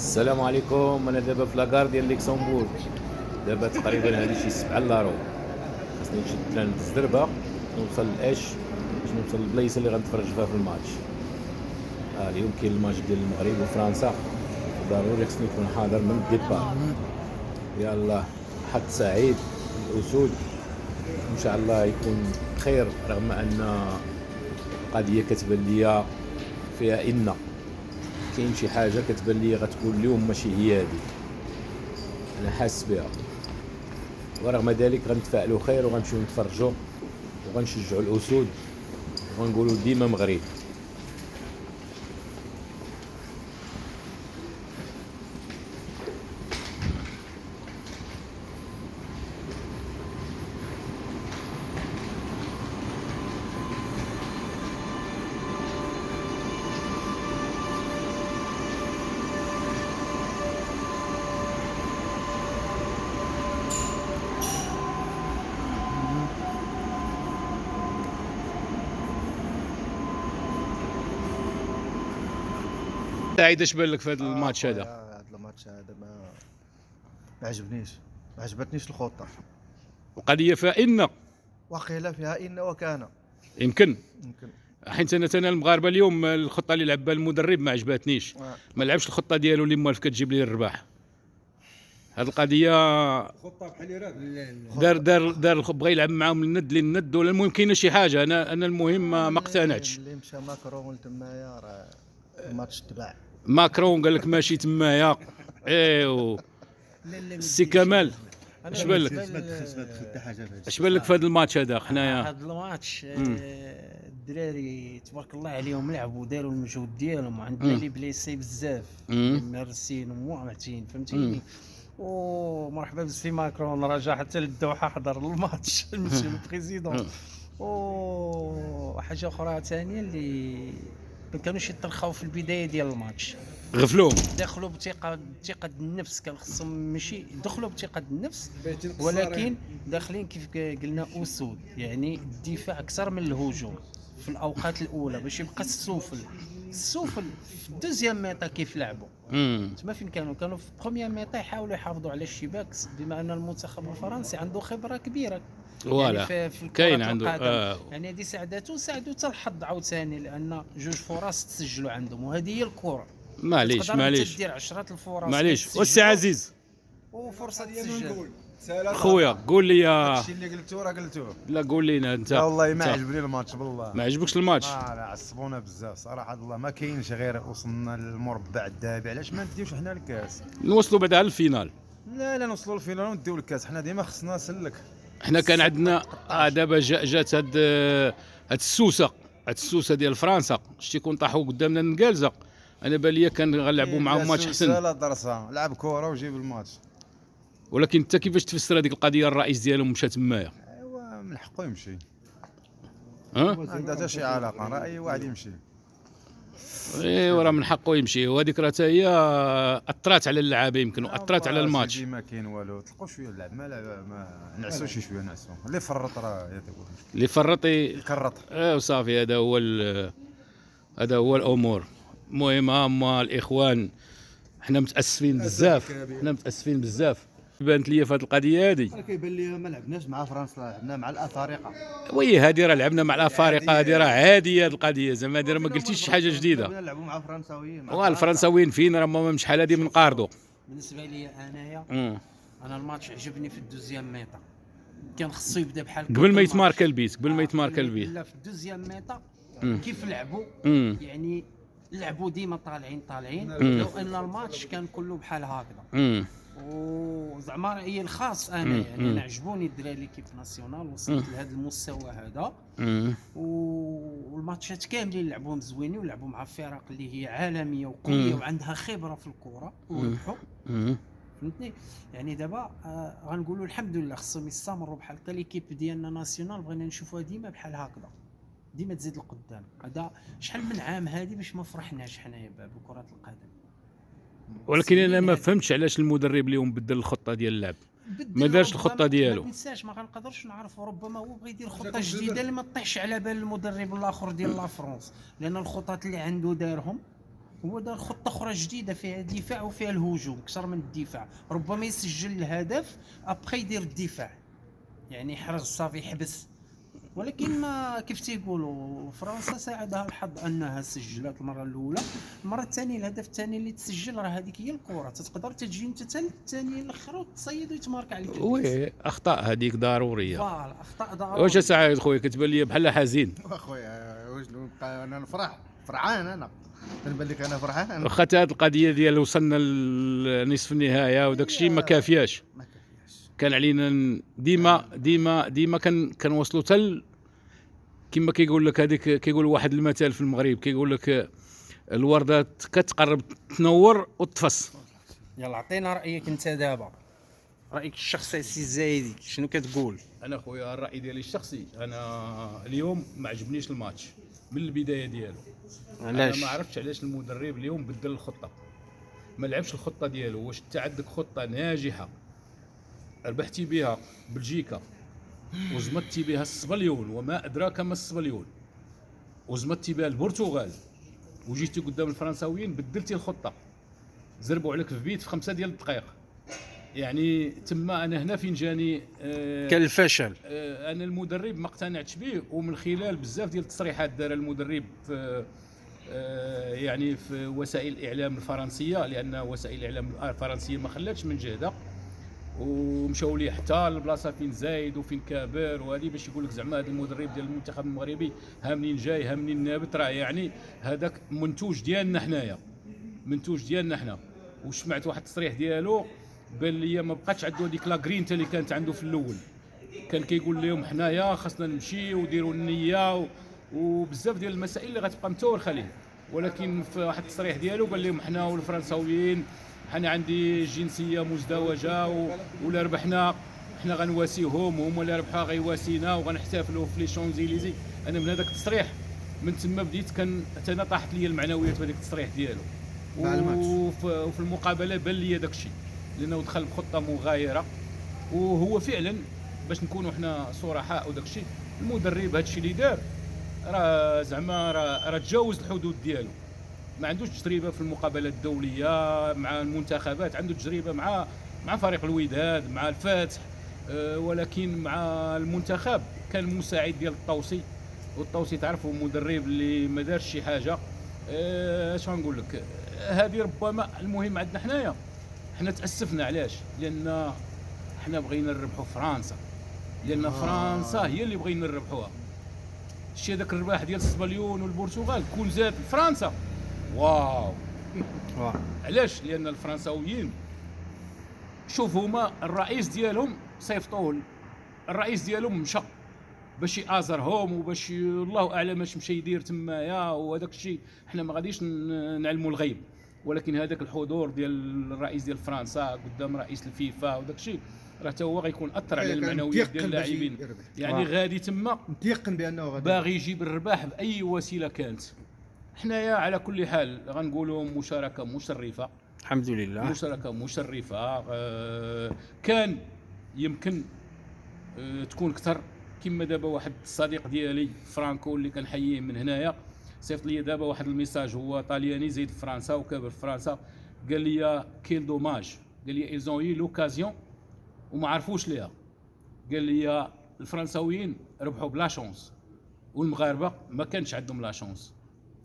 السلام عليكم. انا دابا في لاكار ديال ليكسمبورغ. دابا تقريبا هادي شي 7 لارو. خاصني نشد التران بالزربه نوصل لاش باش نوصل للبلايصه اللي غنتفرج فيها في الماتش. اليوم كاين الماتش ديال المغرب وفرنسا، ضروري خصني نكون حاضر من الديبار. يلا حظ سعيد الاسود، ان شاء الله يكون خير، رغم ان القضيه كتبان ليا فيها كاين شي حاجه كتبان لي غتكون اليوم ماشي هي هذه، انا حاسس بها، ورغم ذلك غنتفائلوا خير وغنمشيو نتفرجوا وغنشجعوا الاسود وغنقولوا ديما مغرب. سعيد، اش بان لك في هذا الماتش هذا؟ هذا الماتش هذا ما عجبنيش، ما عجبتنيش الخطه. القضيه فيها وقيل فيها ان وكان يمكن يمكن. حيت انا المغاربه اليوم الخطه اللي لعب بها المدرب ما عجبتنيش، ما لعبش الخطه ديالو اللي موالف كتجيب لي الرباح. هذه القضيه خطه بحال دار بغى يلعب معاهم الند للند، ولا المهم كاينه شي حاجه. انا المهم ما اقتنعتش. اللي مشى ماكرون تمايا راه الماتش تباع. ماكرون قال لك ماشي تمايا. ايوا السي كمال، اش بان لك؟ اش بان لك في هذا الماتش هذا حنايا؟ هذا الماتش الدراري تبارك الله عليهم لعبوا داروا المجهود ديالهم، وعندنا اللي بليسي بزاف مارسين ومعتين، فهمتيني. ومرحبا بالسي ماكرون، رجع حتى للدوحه حضر الماتش المسيو البريزيدون. وحاجه اخرى ثانيه اللي ما كانوش يطرخوا في البدايه ديال الماتش، غفلوهم، دخلوا بثقه النفس. كان خصهم ماشي يدخلوا بثقه النفس، ولكن داخلين كيف قلنا اسود، يعني الدفاع اكثر من الهجوم في الاوقات الاولى، باش يبقى السفل في الدوزيام ميطا. كيف لعبوا تما فين كانوا في بروميير ميطا يحاولوا يحافظوا على الشباك، بما ان المنتخب الفرنسي عنده خبره كبيره فوالا يعني في كاين الكرة عنده القدم. يعني هذه ساعدته حتى الحظ عاوتاني، لان جوج فرص تسجلوا عندهم، وهذه هي الكره. معليش تدير عشرات الفرص، معليش. والسي عزيز وفرصه تسجل. خويا قول لي الشيء اللي قلتو راه قلتوه. لا قول لينا انت. لا والله ما عجبني الماتش بالله. ما عجبكش الماتش؟ لا عصبونا بزاف صراحه الله. ما كاينش غير وصلنا للمربع الذهبي، علاش ما نديوش حنا الكاس؟ نوصلوا بعدا للفينال. لا نوصلوا للفينال ونديو الكاس. حنا ديما خصنا نسلك. حنا كان عندنا دابا جات هاد السوسه ديال فرنسا، شتي كون طاحوا قدامنا النقالزه. انا بان ليا كان غنلعبوا معاهم ماتش احسن. لا درسها، لعب كره وجيب الماتش. ولكن انت كيفاش تفسر هذيك القضيه؟ الرئيس ديالهم مشى تمايا. ايوا من حقه يمشي، ها؟ ما عندها حتى شي علاقه، راه اي واحد يمشي. ايوا راه من حقه يمشي، وهذيك راه حتى هي اثرات على اللعابه، يمكن واثرات على الماتش. ما كاين والو، تلقوا شويه اللعب ما نعسوا شي شويه، نعسوا. اللي فرط راه اللي فرط يكرط. وصافي. هذا هو الامور. المهم هما الاخوان، حنا متاسفين بزاف. بانت لي في هذه القضيه هذه. كيبان لي ما لعبناش مع فرنسا، لعبنا مع الافارقه. وي هذه راه لعبنا مع الافارقه، هذه راه عاديه هذه القضيه، زعما هذه ما قلتيش شي حاجه جديده. نلعبوا مع الفرنساويين. الفرنساويين فين راه ما شحال هذه من قاردو. بالنسبه لي انايا، انا الماتش عجبني في الدوزيام ميطا. كان خصو يبدا بحال قبل ما يتماركا البيت، لا في الدوزيام ميطا كيف لعبوا، يعني لعبوا ديما طالعين. لو ان الماتش كان كله بحال هكذا. وزعما هي الخاص انا يعني انا عجبوني الدراري ليكيب ناسيونال، وصلت لهذا المستوى هذا. والماتشات كاملين لعبوهم زوينين، ولعبوا مع فرق اللي هي عالميه وقويه وعندها خبره في الكره وربحوا. فهمتني. يعني دابا غنقولوا الحمد لله، خصهم يستمروا بحال هكا. ليكيب ديالنا ناسيونال بغينا نشوفوها ديما بحال هكذا، ديما تزيد لقدام. هذا شحال من عام هذه باش ما فرحناش حنايا بكره القدم. ولكن انا ما فهمتش علاش المدرب اليوم بدل الخطه ديال اللعب، ما دارش الخطه ديالو. ما ننساش، ما غنقدرش نعرفوا، ربما هو بغى يدير خطه جديده اللي ما تطيحش على بال المدرب الاخر ديال لا فرنسا، لان الخطط اللي عنده دارهم هو دار خطه اخرى جديده فيها دفاع وفيها الهجوم اكثر من الدفاع، ربما يسجل الهدف ابخي يدير الدفاع، يعني يحرز صافي يحبس. ولكن ما كيف تيقولوا فرنسا ساعدها الحظ انها سجلت المره الاولى، المره الثانيه الهدف الثاني اللي تسجل راه هذيك هي الكره، تقدر تجي انت حتى الثانيه الاخر وتصيد ويتمارك عليك. وي اخطاء هذيك ضروريه. فوالا اخطاء ضروريه. واش سعيد خويا كتبان لي بحال حزين؟ اخويا واش نبقى انا نفرح فرحان انا نبان لك انا فرحان. واخا هاد القضيه ديال وصلنا لنصف النهايه وداك الشيء ما كافياش، ما كافياش. كان علينا ديما كنوصلوا حتى كما كيقول لك هذيك، كيقول واحد المثال في المغرب كيقول لك الورده كتقرب تنور وتطفس. يلا عطينا رايك انت دابا، رايك الشخصي سي زايدي شنو كتقول؟ انا خويا الراي ديالي الشخصي، انا اليوم ما عجبنيش الماتش من البدايه ديالو. علاش؟ انا ما عرفتش علاش المدرب اليوم بدل الخطه، ما لعبش الخطه ديالو. واش انت عندك خطه ناجحه ربحتي بها بلجيكا وزمتي بها السبليون وما ادراك ما السبليون، وزمتي بها البرتغال، وجيتي قدام الفرنساويين بدلتي الخطه، زربوا عليك في بيت في 5 ديال الدقائق. يعني تما انا هنا فين جاني كان الفشل. انا المدرب ما اقتنعتش به، ومن خلال بزاف ديال التصريحات دار المدرب في يعني في وسائل الاعلام الفرنسيه، لان وسائل الاعلام الفرنسيه ما خلاتش من جهدها، ومشاو ليه حتى البلاصه فين زايد وفين كابر وهذه باش يقول لك زعما هذا المدرب ديال المنتخب المغربي ها منين جاي ها منين نابت، راه يعني هذاك منتوج ديالنا حنايا، منتوج ديالنا حنا. وسمعت واحد التصريح ديالو بان لي ما بقاتش عنده هذيك لا غرينتا اللي كانت عنده في الاول، كان كيقول لهم حنايا خاصنا نمشي وديروا النيه وبزاف ديال المسائل اللي غتبقى متورخه ليه. ولكن في واحد التصريح ديالو قال لهم حنا والفرنساويين انا عندي جنسيه مزدوجه ولا ربحنا حنا غنواسيهم وهما اللي ربحوا غيواسينا وغنحتفلوا في لي شونزيليزي. انا من هذاك التصريح من تما بديت كان حتى انا طاحت لي المعنويات بهذاك التصريح ديالو. وفي المقابله بان لي داك الشيء لانه دخل بخطه مغايره، وهو فعلا باش نكونوا حنا صرحاء وداك الشيء المدرب هذا الشيء اللي دار راه زعما راه تجاوز الحدود ديالو. ما عندوش تجربه في المقابلات الدوليه مع المنتخبات، عنده تجربه مع فريق الوداد مع الفتح، ولكن مع المنتخب كان مساعد ديال الطوسي، والطوسي تعرفوا مدرب اللي ما دارش شي حاجه. اش غنقول لك، هذه ربما المهم عندنا حنايا حنا تاسفنا. علاش؟ لان حنا بغينا نربحوا فرنسا، لان فرنسا هي اللي بغينا نربحوها. شتي هذاك الرباح ديال السبليون والبرتغال كون زاد فرنسا واو. علاش؟ لان الفرنساويين شوف هما الرئيس ديالهم صيفطوه، الرئيس ديالهم مشى باش يازرهم وباش الله اعلم اش مشى يدير تمايا وهذاك الشيء حنا ما غاديش نعلموا الغيب. ولكن هذاك الحضور ديال الرئيس ديال فرنسا قدام رئيس الفيفا وداك الشيء راه حتى هو غيكون اثر على المعنويات ديال اللاعبين. يعني غادي تما متيقن بانه غادي باغي يجيب الرباح باي وسيله كانت. حنايا على كل حال غنقولوا مشاركه مشرفه الحمد لله، مشاركه مشرفه. كان يمكن تكون اكثر. كما دابا واحد الصديق ديالي فرانكو اللي كنحييه من هنايا صيفط لي دابا واحد الميساج، هو طالياني زايد في فرنسا وكابر في فرنسا، قال لي كيل دوماج، قال لي ايزون اي لوكازيون وما عرفوش ليها. قال لي الفرنساويين ربحوا بلا شونس والمغاربه ما كانش عندهم لا شونس.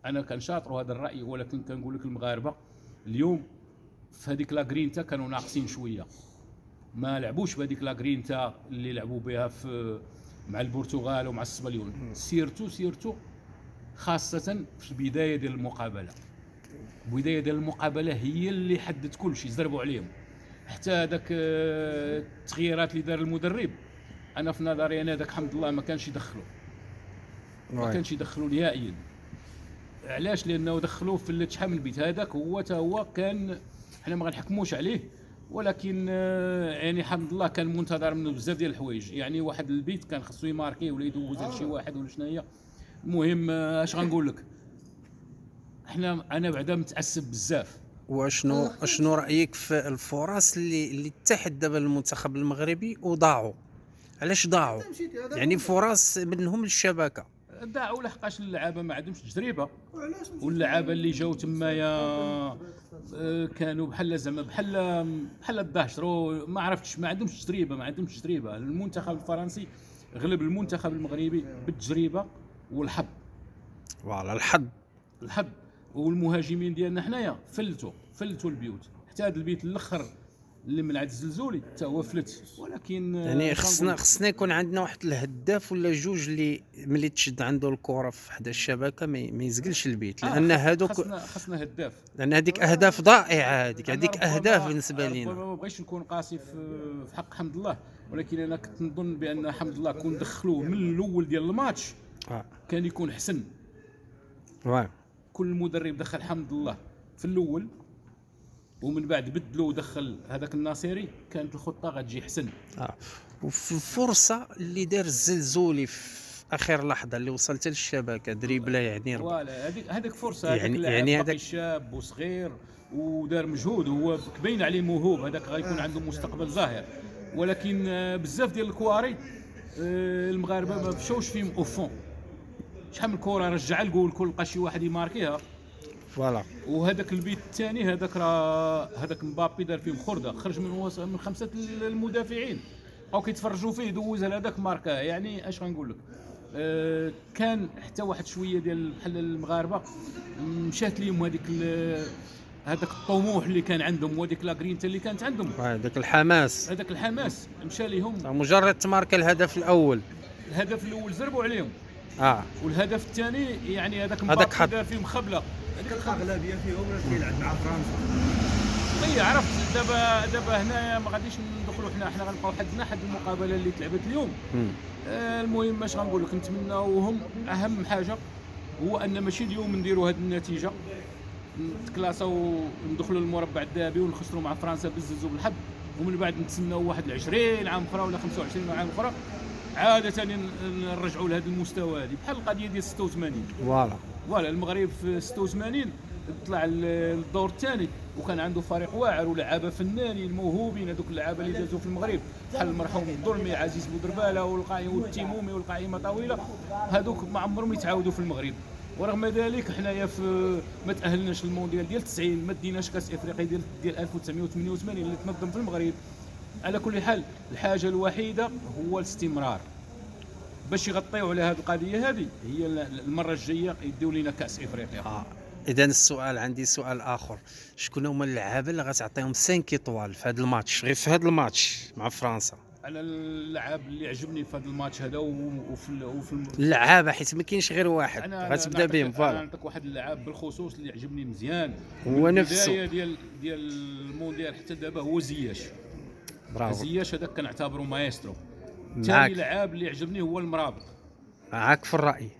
انا كنشاطروا هذا الراي، ولكن كنقول لك المغاربه اليوم في هذيك لا غرينتا كانوا ناقصين شويه، ما لعبوش بهذيك لا غرينتا اللي لعبوا بها في مع البرتغال ومع السبليون. سيرتو خاصه في البدايه ديال المقابله. البدايه ديال المقابله هي اللي حددت كل شيء، زربوا عليهم. حتى هذاك التغييرات اللي دار المدرب انا في نظري انا هذاك الحمد لله ما كانش يدخلوا نهائيا. علاش؟ لانه دخلوه في شحال من بيت. هذاك هو كان حنا ما غنحكموش عليه، ولكن يعني الحمد لله كان منتظر منه بزاف ديال الحوايج. يعني واحد البيت كان خصو يماركي ولا يدوز لشي واحد ولا شنو هي. المهم اش غنقول لك، انا بعدا متعصب بزاف. وشنو رايك في الفرص اللي اتحد دابا المنتخب المغربي وضاعوا؟ علاش ضاعوا؟ يعني فرص منهم للشبكه. داعوا لحقاش اللعابه ما عندهمش تجربه، واللعابه اللي جاوا تمايا كانوا بحال زعما بحال الدهشرو، ما عرفتش، ما عندهمش تجربه. المنتخب الفرنسي غلب المنتخب المغربي بالتجربه والحظ. فوالا الحظ. والمهاجمين ديالنا حنايا فلتوا البيوت، حتى هذا البيت الاخر اللي من عند الزلزولي حتى هو فلت. ولكن يعني خصنا يكون عندنا واحد الهداف ولا جوج اللي ملي تشد عنده الكره في حدا الشبكه ما يزقلش البيت، لان هذوك خصنا هداف، لان هذيك اهداف ضائعه، هذيك اهداف بالنسبه لينا. ما بغيتش نكون قاسي في حق حمد الله، ولكن انا كنت نظن بان حمد الله كون دخلوه من الاول ديال الماتش كان يكون حسن. كل مدرب دخل حمد الله في الاول ومن بعد بدلو ودخل هذاك الناصيري، كانت الخطه غتجي حسن. وفي الفرصه اللي دار الزلزولي في اخر لحظه اللي وصلت للشبكه دريبله، يعني فوالا هذيك فرصه، يعني هذاك شاب وصغير ودار مجهود، هو باين عليه موهوب، هذاك غيكون عنده مستقبل زاهر. ولكن بزاف ديال الكواري المغاربه ما مشاوش فيهم اوفون. شحال من كره رجع الجول كل لقى شي واحد يماركيها. فوالا. وهذاك البيت الثاني هذاك مبابي دار فيهم خرده، خرج من 5 المدافعين او كيتفرجوا فيه دوز هذاك ماركه. يعني اش غنقول لك، كان حتى واحد شويه ديال بحال المغاربه مشات ليهم هذاك الطموح اللي كان عندهم وهذيك لاكرينتا اللي كانت عندهم، هذاك الحماس مشى ليهم. مجرد تمارك الهدف الاول زربوا عليهم. والهدف الثاني يعني هذاك مبابي دار فيهم خبله. هذيك الاغلبيه فيهم اللي كيلعب مع فرنسا. عرفت دابا هنايا ما غاديش ندخلوا حنا غنبقاو حدنا حد المقابله اللي تلعبت اليوم. المهم اش غنقول لك، نتمناوهم اهم حاجه هو ان ماشي اليوم نديروا هذه النتيجه نتكلاساو ندخلوا للمربع الذهبي ونخسروا مع فرنسا بالزلزال بالحظ، ومن بعد نتسناو واحد 20 عام اخرى ولا 25 عام اخرى عاده نرجعوا لهذا المستوى هذه، بحال القضيه ديال 86. فوالا المغرب في 86 طلع للدور الثاني وكان عنده فريق واعر ولعابه فنانين موهوبين، هذوك اللعابه اللي دازوا في المغرب بحال المرحوم الظلمي، عزيز بودرباله والتيمومي والقائمه طويله، هذوك ما عمرهم يتعاودوا في المغرب. ورغم ذلك حنايا ما تاهلناش للمونديال ديال 90، ما ديناش كاس افريقيا ديال 1988 اللي تنظم في المغرب. على كل حال الحاجه الوحيده هو الاستمرار باش يغطيو على هذه القضيه. هذه هي المره الجايه يديو لنا كاس افريقيا. اذا عندي سؤال اخر، شكون هما اللعابه اللي غتعطيهم 5 ايطوال في هذا الماتش، غير في هذا الماتش مع فرنسا؟ انا اللعاب اللي عجبني في هذا الماتش هذا وفي اللعابه، حيت ما كاينش غير واحد غتبدا بهم. فوالا نعطيك واحد اللعاب بالخصوص اللي عجبني مزيان، هو نفسه ديال المونديال حتى دابا، هو زياش. زياش هذاك كنعتبره مايسترو. ثاني لعاب اللي عجبني هو المرابط. معاك في الراي.